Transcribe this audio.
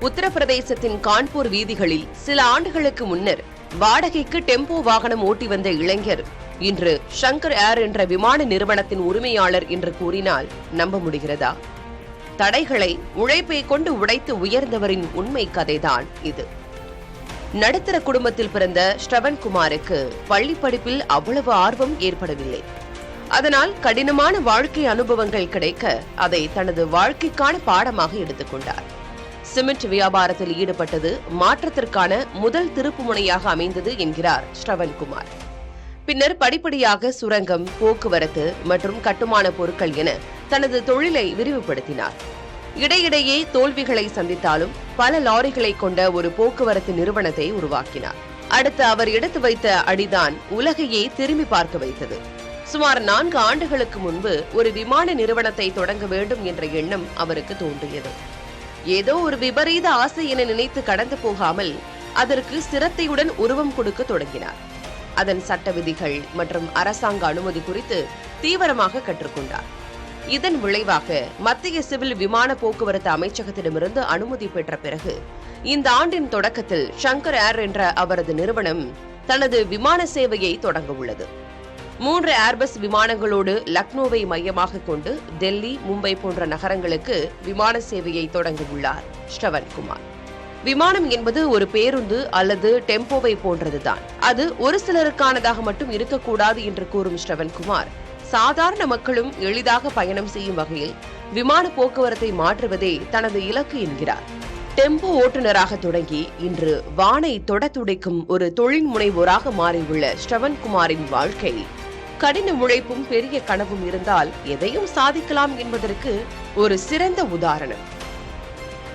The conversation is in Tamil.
உத்தரப்பிரதேசத்தின் கான்பூர் வீதிகளில் சில ஆண்டுகளுக்கு முன்னர் வாடகைக்கு டெம்போ வாகனம் ஓட்டி வந்த இளைஞர் இன்று ஷங்கர் ஏர் என்ற விமான நிறுவனத்தின் உரிமையாளர் என்று கூறினால் நம்ப முடிகிறதா? தடைகளை உழைப்பை கொண்டு உடைத்து உயர்ந்தவரின் உண்மை கதைதான் இது. நடுத்தர குடும்பத்தில் பிறந்த ஸ்ரவன்குமாருக்கு பள்ளி படிப்பில் அவ்வளவு ஆர்வம் ஏற்படவில்லை. அதனால் கடினமான வாழ்க்கை அனுபவங்கள் கிடைக்க அதை தனது வாழ்க்கைக்கான பாடமாக எடுத்துக்கொண்டார். சிமெண்ட் வியாபாரத்தில் ஈடுபட்டது மாற்றத்திற்கான முதல் திருப்புமுனையாக அமைந்தது என்கிறார் ஸ்ரவன்குமார். பின்னர் படிப்படியாக சுரங்கம், போக்குவரத்து மற்றும் கட்டுமான பொருட்கள் என தனது தொழிலை விரிவுபடுத்தினார். இடையிடையே தோல்விகளை சந்தித்தாலும் பல லாரிகளை கொண்ட ஒரு போக்குவரத்து நிறுவனத்தை உருவாக்கினார். அடுத்து அவர் எடுத்து வைத்த அடிதான் உலகையே திரும்பி பார்க்க வைத்தது. சுமார் 4 ஆண்டுகளுக்கு முன்பு ஒரு விமான நிறுவனத்தை தொடங்க வேண்டும் என்ற எண்ணம் அவருக்கு தோன்றியது. ஏதோ ஒரு விபரீத ஆசை என நினைத்து கடந்து போகாமல் அதற்கு சிரத்தையுடன் உருவம் கொடுக்க தொடங்கினார். அதன் சட்ட விதிகள் மற்றும் அரசாங்க அனுமதி குறித்து தீவிரமாக கற்றுக்கொண்டார். இதன் விளைவாக மத்திய சிவில் விமான போக்குவரத்து அமைச்சகத்திடமிருந்து அனுமதி பெற்ற பிறகு இந்த ஆண்டின் தொடக்கத்தில் ஷங்கர் ஏர் என்ற அவரது நிறுவனம் தனது விமான சேவையை தொடங்க உள்ளது. 3 ஏர்பஸ் விமானங்களோடு லக்னோவை மையமாக கொண்டு டெல்லி, மும்பை போன்ற நகரங்களுக்கு விமான சேவையை தொடங்க உள்ளார் ஸ்ரவன்குமார். விமானம் என்பது ஒரு பேருந்து அல்லது டெம்போவை போன்றதுதான். அது ஒரு சிலருக்கானதாக மட்டும் இருக்கக்கூடாது என்று கூறும் ஸ்ரவன்குமார், சாதாரண மக்களும் எளிதாக பயணம் செய்யும் வகையில் விமான போக்குவரத்தை மாற்றுவதே தனது இலக்கு என்கிறார். டெம்போ ஓட்டுநராக தொடங்கி இன்று வானை தொட துடைக்கும் ஒரு தொழில் முனைவோராக மாறியுள்ள ஸ்ரவன்குமாரின் வாழ்க்கை கடின உழைப்பும் பெரிய கனவும் இருந்தால் எதையும் சாதிக்கலாம் என்பதற்கு ஒரு சிறந்த உதாரணம்.